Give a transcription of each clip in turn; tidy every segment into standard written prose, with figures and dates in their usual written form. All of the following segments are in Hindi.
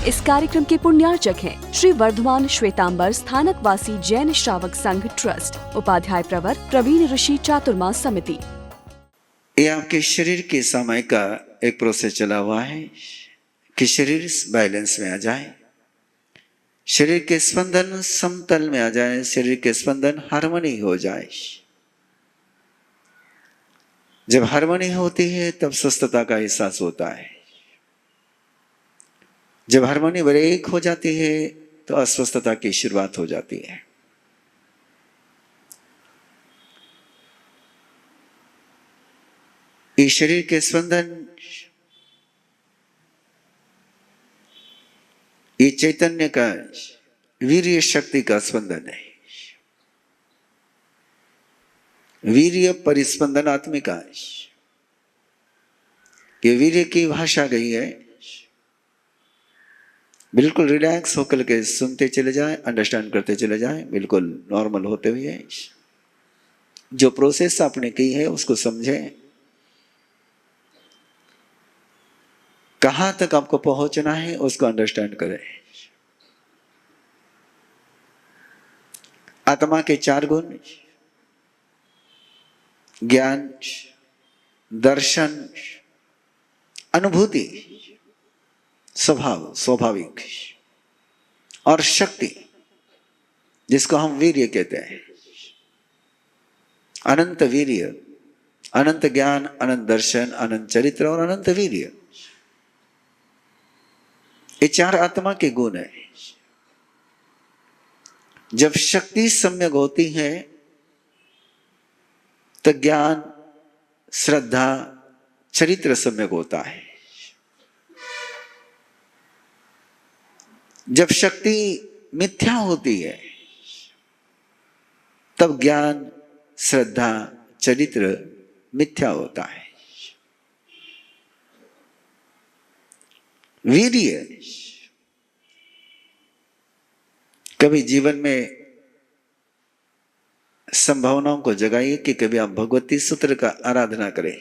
इस कार्यक्रम के पुण्यार्चक हैं श्री वर्धमान श्वेतांबर स्थानक वासी जैन श्रावक संघ ट्रस्ट, उपाध्याय प्रवर प्रवीण ऋषि चातुर्मा समिति। ये आपके शरीर के समय का एक प्रोसेस चला हुआ है कि शरीर बैलेंस में आ जाए, शरीर के स्पंदन समतल में आ जाए, शरीर के स्पंदन हार्मनी हो जाए। जब हार्मनी होती है तब स्वस्थता का एहसास होता है। जब हार्मनी ब्रेक हो जाती है तो अस्वस्थता की शुरुआत हो जाती है। ये शरीर के स्पंदन, ये चैतन्य का, वीर्य शक्ति का स्पंदन है। वीर्य परिस्पंदनात्मिका, ये वीर्य की भाषा गई है। बिल्कुल रिलैक्स होकर के सुनते चले जाएं, अंडरस्टैंड करते चले जाएं, बिल्कुल नॉर्मल होते हुए जो प्रोसेस आपने की है उसको समझें। कहां तक आपको पहुंचना है उसको अंडरस्टैंड करें। आत्मा के 4 गुण, ज्ञान, दर्शन, अनुभूति, स्वभाव, स्वाभाविक, और शक्ति, जिसको हम वीर्य कहते हैं। अनंत वीर्य, अनंत ज्ञान, अनंत दर्शन, अनंत चरित्र और अनंत वीर्य, ये 4 आत्मा के गुण है। जब शक्ति सम्यक होती है तो ज्ञान, श्रद्धा, चरित्र सम्यक होता है। जब शक्ति मिथ्या होती है तब ज्ञान, श्रद्धा, चरित्र मिथ्या होता है। वीर्य कभी जीवन में संभावनाओं को जगाइए कि कभी आप भगवती सूत्र का आराधना करें,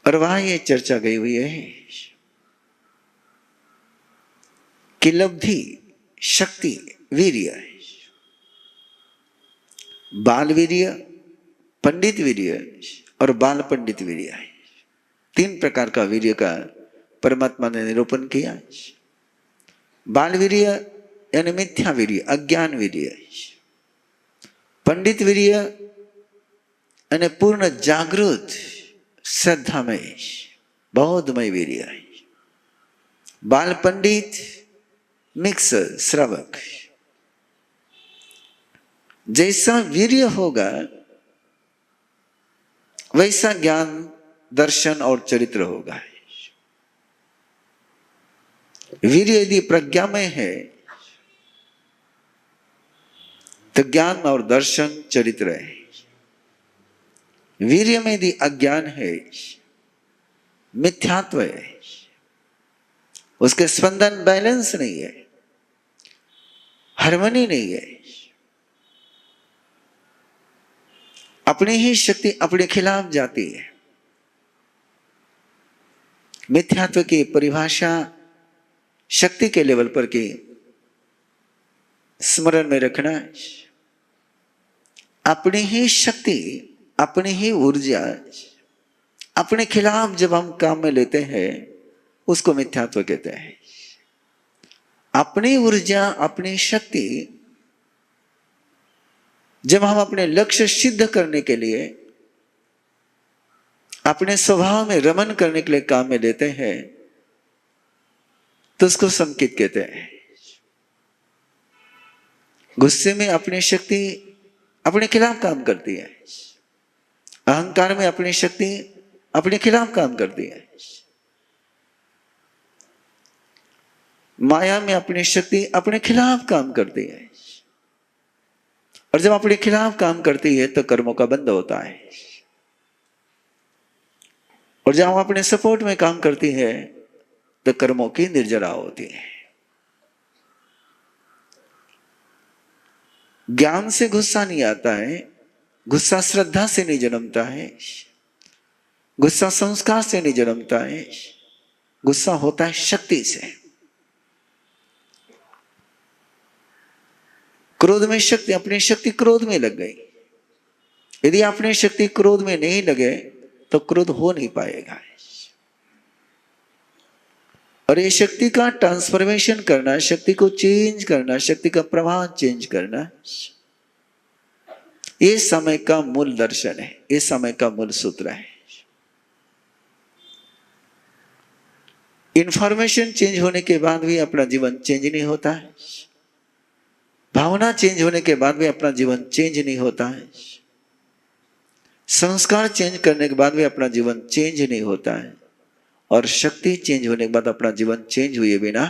और वहां ये चर्चा गई हुई है कि लब्धि, शक्ति, वीर्य, बाल वीर्य, पंडित वीर्य और बाल पंडित वीर्य है। 3 प्रकार का वीर्य का परमात्मा ने निरूपण किया। बाल वीर्य यानी मिथ्या वीर्य, अज्ञान वीर्य। पंडित वीर्य यानी पूर्ण जागृत, श्रद्धामय, बोधमय वीर्य है। बाल पंडित मिक्स, श्रावक। जैसा वीर्य होगा वैसा ज्ञान, दर्शन और चरित्र होगा। वीर्य यदि प्रज्ञा में है तो ज्ञान और दर्शन, चरित्र है। वीर्य में यदि अज्ञान है, मिथ्यात्व है, उसके स्पंदन बैलेंस नहीं है, हार्मनी नहीं है, अपनी ही शक्ति अपने खिलाफ जाती है। मिथ्यात्व की परिभाषा शक्ति के लेवल पर की स्मरण में रखना। अपनी ही शक्ति, अपनी ही ऊर्जा अपने खिलाफ जब हम काम में लेते हैं उसको मिथ्यात्व कहते हैं। अपनी ऊर्जा, अपनी शक्ति जब हम अपने लक्ष्य सिद्ध करने के लिए, अपने स्वभाव में रमन करने के लिए काम में लेते हैं तो उसको संकित कहते हैं। गुस्से में अपनी शक्ति अपने खिलाफ काम करती है, अहंकार में अपनी शक्ति अपने खिलाफ काम करती है, माया में अपनी शक्ति अपने खिलाफ काम करती है। और जब अपने खिलाफ काम करती है तो कर्मों का बंध होता है, और जब हम अपने सपोर्ट में काम करती है तो कर्मों की निर्जरा होती है। ज्ञान से गुस्सा नहीं आता है, गुस्सा श्रद्धा से नहीं जन्मता है, गुस्सा संस्कार से नहीं जन्मता है, गुस्सा होता है शक्ति से। क्रोध में शक्ति, अपनी शक्ति क्रोध में लग गई। यदि अपनी शक्ति क्रोध में नहीं लगे तो क्रोध हो नहीं पाएगा। और ये शक्ति का ट्रांसफॉर्मेशन करना, शक्ति को चेंज करना, शक्ति का प्रवाह चेंज करना, ये समय का मूल दर्शन है, ये समय का मूल सूत्र है। इंफॉर्मेशन चेंज होने के बाद भी अपना जीवन चेंज नहीं होता है। भावना चेंज होने के बाद भी अपना जीवन चेंज नहीं होता है। संस्कार चेंज करने के बाद भी अपना जीवन चेंज नहीं होता है। और शक्ति चेंज होने के बाद अपना जीवन चेंज हुए बिना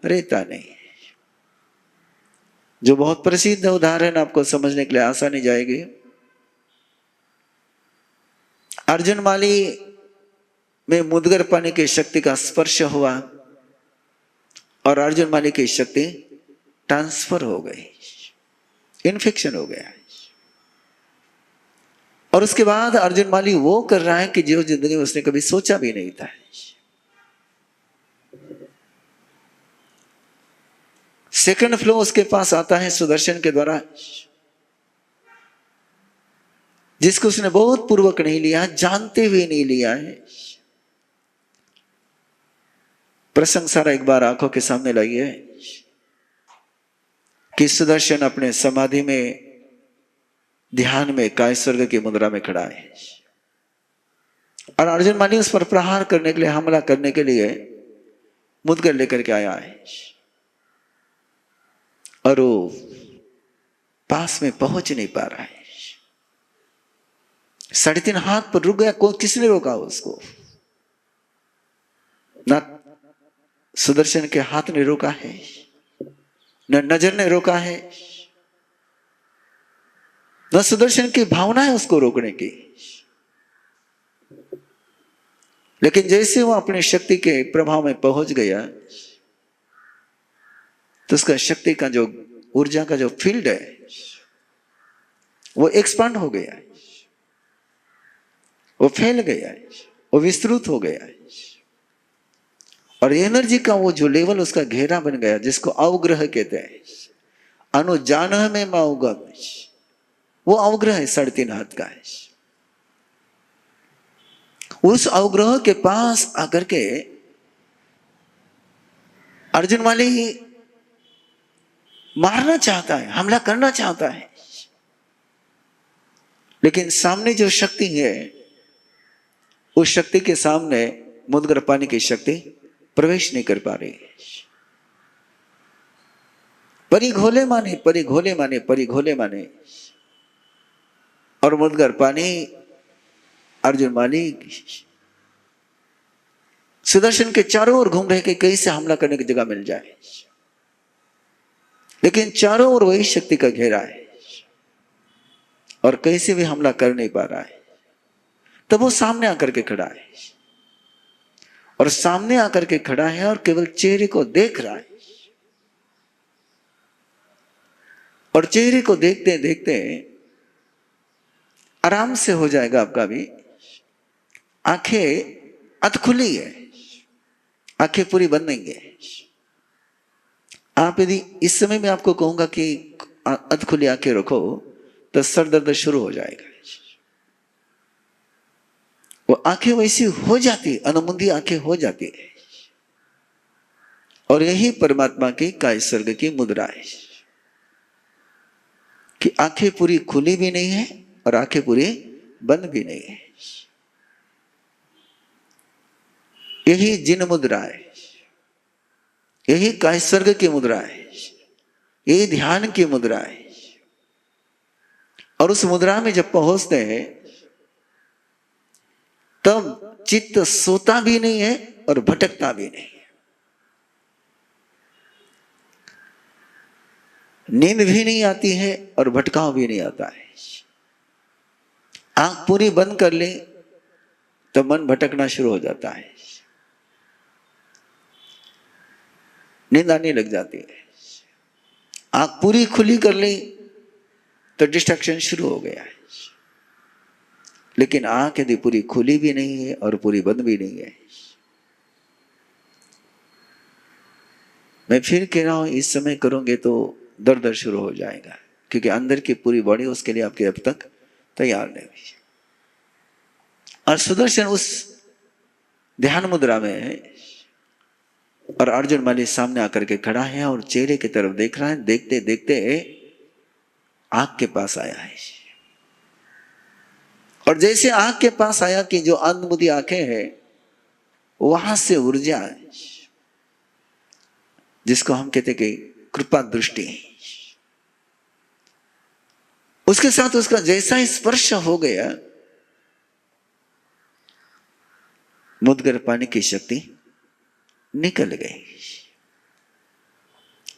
रहता नहीं। जो बहुत प्रसिद्ध उदाहरण आपको समझने के लिए आसानी जाएगी। अर्जुन माली में मुद्गर पानी की शक्ति का स्पर्श हुआ और अर्जुन माली की शक्ति ट्रांसफर हो गई, इन्फेक्शन हो गया। और उसके बाद अर्जुन माली वो कर रहा है कि जो जिंदगी में उसने कभी सोचा भी नहीं था। सेकंड फ्लो उसके पास आता है सुदर्शन के द्वारा, जिसको उसने बहुत पूर्वक नहीं लिया, जानते हुए नहीं लिया है। प्रसंग सारा एक बार आंखों के सामने लाइए कि सुदर्शन अपने समाधि में ध्यान में काय स्वर्ग की मुद्रा में खड़ा है और अर्जुन माली उस पर प्रहार करने के लिए, हमला करने के लिए मुद्गर लेकर के आया है और वो पास में पहुंच नहीं पा रहा है। 3.5 हाथ पर रुक गया। किसने रोका उसको? ना सुदर्शन के हाथ ने रोका है, न नजर ने रोका है, न सुदर्शन की भावना है उसको रोकने की। लेकिन जैसे वो अपनी शक्ति के प्रभाव में पहुंच गया तो उसका शक्ति का जो ऊर्जा का जो फील्ड है वो एक्सपांड हो गया है, वो फैल गया है, वो विस्तृत हो गया है। और एनर्जी का वो जो लेवल उसका घेरा बन गया, जिसको अवग्रह कहते हैं, अनुजान में माउगम, वो अवग्रह है 3.5 हाथ का है। उस अवग्रह के पास आकर के अर्जुन वाली मारना चाहता है, हमला करना चाहता है, लेकिन सामने जो शक्ति है उस शक्ति के सामने मुद्गर पानी की शक्ति प्रवेश नहीं कर पा रही। परी घोले माने, परी घोले माने, परी घोले माने। और मुद्गर पानी अर्जुन माली सुदर्शन के चारों ओर घूम रहे कि कहीं से हमला करने की जगह मिल जाए, लेकिन चारों ओर वही शक्ति का घेरा है और कहीं से भी हमला कर नहीं पा रहा है। तब वो सामने आकर के खड़ा है और सामने आकर के खड़ा है और केवल चेहरे को देख रहा है। और चेहरे को देखते देखते आराम से हो जाएगा आपका भी। आंखें अध खुली है, आंखें पूरी बंद नहीं है। आप यदि इस समय में आपको कहूंगा कि अध खुली आंखें रखो तो सर दर्द शुरू हो जाएगा। वो आंखें वैसी हो जाती, अनुमुंदी आंखें हो जाती है। और यही परमात्मा की काय स्वर्ग की मुद्रा है कि आंखें पूरी खुली भी नहीं है और आंखें पूरी बंद भी नहीं है। यही जिन मुद्रा है, यही काय स्वर्ग की मुद्रा है, यही ध्यान की मुद्रा है। और उस मुद्रा में जब पहुंचते हैं तब चित्त सोता भी नहीं है और भटकता भी नहीं है। नींद भी नहीं आती है और भटकाव भी नहीं आता है। आंख पूरी बंद कर ले तो मन भटकना शुरू हो जाता है, नींद आने लग जाती है। आंख पूरी खुली कर ली तो डिस्ट्रैक्शन शुरू हो गया है। लेकिन आंख यदि पूरी खुली भी नहीं है और पूरी बंद भी नहीं है मैं फिर कह रहा हूं, इस समय करोगे तो दर्द शुरू हो जाएगा, क्योंकि अंदर की पूरी बॉडी उसके लिए आपकी अब तक तैयार नहीं हुई। और सुदर्शन उस ध्यान मुद्रा में है और अर्जुन माली सामने आकर के खड़ा है और चेहरे की तरफ देख रहा है। देखते देखते आंख के पास आया है, और जैसे आंख के पास आया कि जो अंधमुदी आंखें हैं, वहां से ऊर्जा, जिसको हम कहते कि कृपा दृष्टि, उसके साथ उसका जैसा स्पर्श हो गया, मुदगर पानी की शक्ति निकल गई।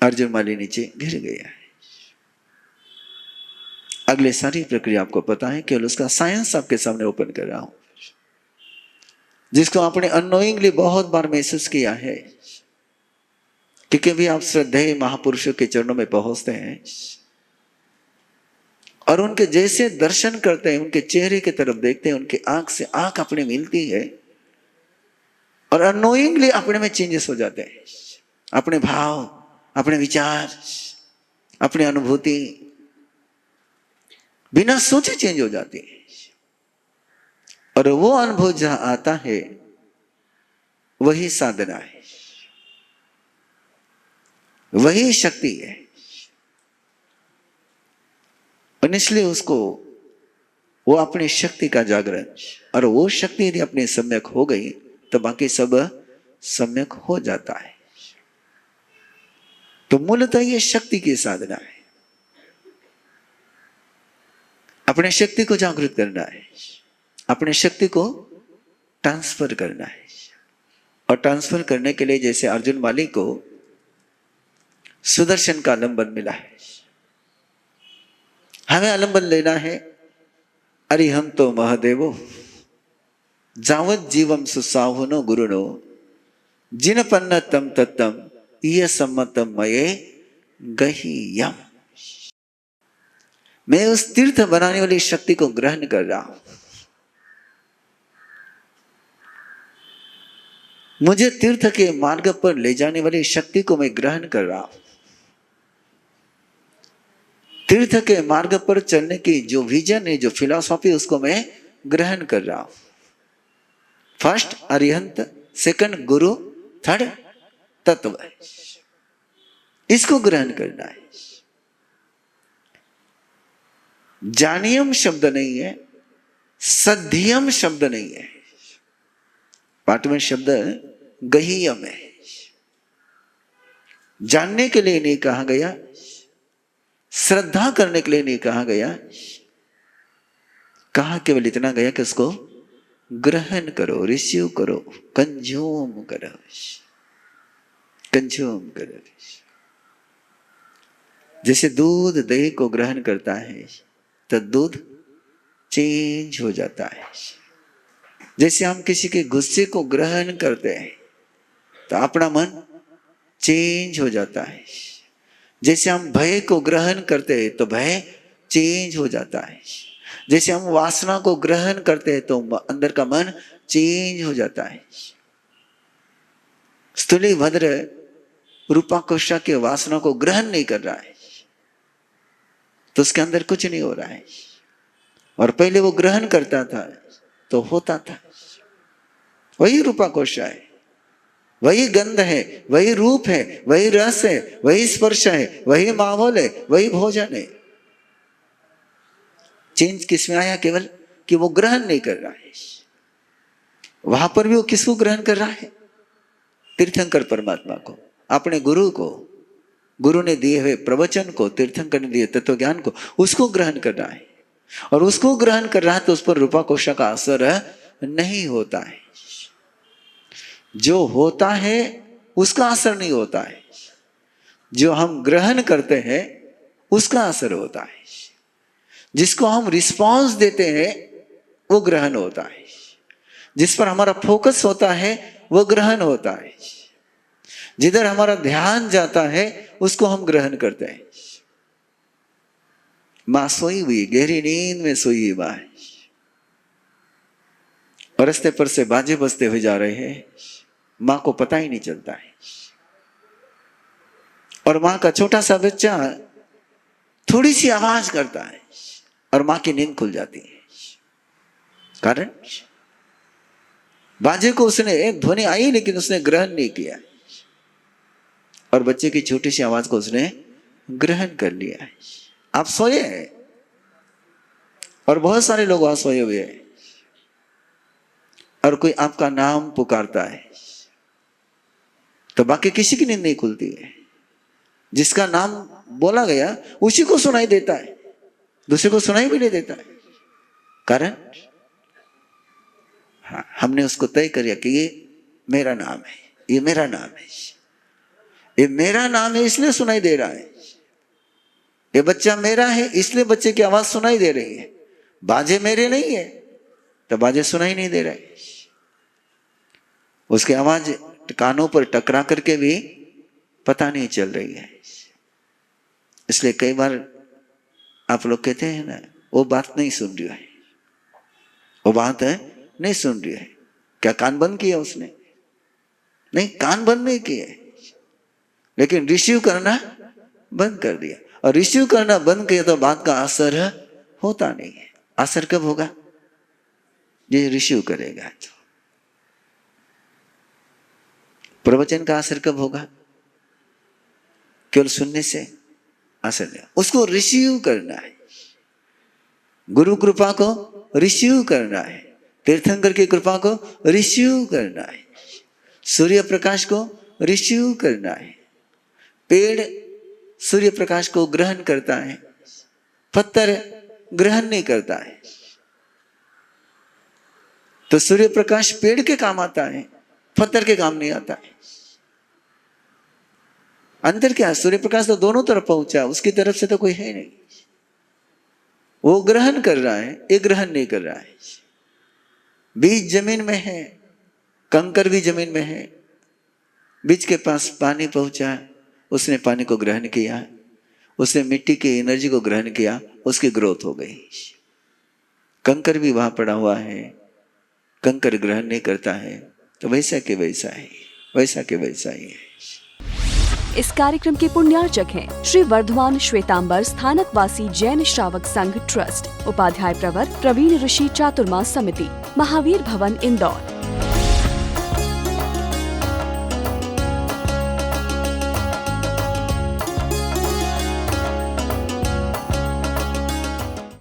अर्जुन माली नीचे गिर गया। अगले सारी प्रक्रिया आपको पता है, केवल उसका साइंस आपके सामने ओपन कर रहा हूं, जिसको आपने अननोइंगली बहुत बार महसूस किया है। क्योंकि भी आप श्रद्धेय महापुरुषों के चरणों में पहुंचते हैं और उनके जैसे दर्शन करते हैं, उनके चेहरे की तरफ देखते हैं, उनकी आंख से आंख अपने मिलती है और अननोइंगली अपने में चेंजेस हो जाते हैं। अपने भाव, अपने विचार, अपनी अनुभूति बिना सोचे चेंज हो जाती है। और वो अनुभव जहां आता है, वही साधना है, वही शक्ति है। और इसलिए उसको, वो अपनी शक्ति का जागरण, और वो शक्ति यदि अपने सम्यक हो गई तो बाकी सब सम्यक हो जाता है। तो मूलतः ये शक्ति की साधना है। अपने शक्ति को जागृत करना है, अपने शक्ति को ट्रांसफर करना है। और ट्रांसफर करने के लिए जैसे अर्जुन माली को सुदर्शन का आलंबन मिला है, हमें आलंबन लेना है। अरिहं तो महदेवो जावत जीवम सुसाहुनो गुरुनो जिन पन्न तम तत्तम ये सम्मतम मये गहीयम। मैं उस तीर्थ बनाने वाली शक्ति को ग्रहण कर रहा हूं। मुझे तीर्थ के मार्ग पर ले जाने वाली शक्ति को मैं ग्रहण कर रहा हूं। तीर्थ के मार्ग पर चलने की जो विजन है, जो फिलॉसफी, उसको मैं ग्रहण कर रहा हूं। फर्स्ट अरिहंत, सेकंड गुरु, थर्ड तत्व, इसको ग्रहण करना है। जानियम शब्द नहीं है, सध्यम शब्द नहीं है, पाठ में शब्द गहीयम है। जानने के लिए नहीं कहा गया, श्रद्धा करने के लिए नहीं कहा गया, कहा केवल इतना गया कि उसको ग्रहण करो, रिसीव करो, कंज्यूम करो, कंज्यूम करो। जैसे दूध दही को ग्रहण करता है तो दूध चेंज हो जाता है। जैसे हम किसी के गुस्से को ग्रहण करते हैं तो अपना मन चेंज हो जाता है। जैसे हम भय को ग्रहण करते हैं तो भय चेंज हो जाता है। जैसे हम वासना को ग्रहण करते हैं तो अंदर का मन चेंज हो जाता है। स्थूली भद्र रूपा कोशा के वासना को ग्रहण नहीं कर रहा है तो उसके अंदर कुछ नहीं हो रहा है। और पहले वो ग्रहण करता था तो होता था। वही रूपा कोशा है, वही गंध है, वही रूप है, वही रस है, वही स्पर्श है, वही माहौल है, वही भोजन है। चेंज किसमें आया? केवल कि वो ग्रहण नहीं कर रहा है। वहां पर भी वो किसको ग्रहण कर रहा है? तीर्थंकर परमात्मा को, अपने गुरु को, गुरु ने दिए हुए प्रवचन को, तीर्थंकर ने दिए तत्व ज्ञान को, उसको ग्रहण कर रहा है। और उसको ग्रहण कर रहा है तो उस पर रूपा कोशा का असर नहीं होता है। जो होता है उसका असर नहीं होता है, जो हम ग्रहण करते हैं उसका असर होता है। जिसको हम रिस्पॉन्स देते हैं वो ग्रहण होता है। जिस पर हमारा फोकस होता है वो ग्रहण होता है। जिधर हमारा ध्यान जाता है उसको हम ग्रहण करते हैं। मां सोई हुई, गहरी नींद में सोई हुई मां है और रास्ते पर से बाजे बजते हुए जा रहे हैं, मां को पता ही नहीं चलता है। और माँ का छोटा सा बच्चा थोड़ी सी आवाज करता है और माँ की नींद खुल जाती है। कारण बाजे को उसने एक ध्वनि आई लेकिन उसने ग्रहण नहीं किया और बच्चे की छोटी सी आवाज को उसने ग्रहण कर लिया। आप सोए हैं और बहुत सारे लोग वहां सोए हुए हैं और कोई आपका नाम पुकारता है तो बाकी किसी की नींद नहीं खुलती है। जिसका नाम बोला गया उसी को सुनाई देता है, दूसरे को सुनाई भी नहीं देता है। कारण हाँ, हमने उसको तय कर लिया कि ये मेरा नाम है, ये मेरा नाम है, ये मेरा नाम है इसलिए सुनाई दे रहा है। ये बच्चा मेरा है इसलिए बच्चे की आवाज सुनाई दे रही है। बाजे मेरे नहीं है तो बाजे सुनाई नहीं दे रहे। उसकी आवाज कानों पर टकरा करके भी पता नहीं चल रही है। इसलिए कई बार आप लोग कहते हैं ना, वो बात नहीं सुन रही है, वो बात है नहीं सुन रही है। क्या कान बंद किया उसने? नहीं, कान बंद नहीं किए, लेकिन रिसीव करना बंद कर दिया। और रिसीव करना बंद किया तो बात का असर होता नहीं है। असर कब होगा? ये रिसीव करेगा तो। प्रवचन का असर कब होगा? केवल सुनने से असर नहीं, उसको रिसीव करना है। गुरु कृपा को रिसीव करना है, तीर्थंकर की कृपा को रिसीव करना है, सूर्य प्रकाश को रिसीव करना है। पेड़ सूर्य प्रकाश को ग्रहण करता है, पत्थर ग्रहण नहीं करता है। तो सूर्य प्रकाश पेड़ के काम आता है, पत्थर के काम नहीं आता है। अंतर क्या? सूर्य प्रकाश तो दोनों तरफ पहुंचा, उसकी तरफ से तो कोई है नहीं। वो ग्रहण कर रहा है, ये ग्रहण नहीं कर रहा है। बीज जमीन में है, कंकर भी जमीन में है, बीज के पास पानी पहुंचा, उसने पानी को ग्रहण किया, उसने मिट्टी की एनर्जी को ग्रहण किया, उसकी ग्रोथ हो गई। कंकर भी वहां पड़ा हुआ है, कंकर ग्रहण नहीं करता है, तो वैसा के वैसा है, वैसा के वैसा ही है। इस कार्यक्रम के पुण्यार्चक हैं श्री वर्धमान श्वेतांबर स्थानकवासी जैन श्रावक संघ ट्रस्ट, उपाध्याय प्रवर प्रवीण ऋषि चातुर्मास समिति, महावीर भवन इंदौर।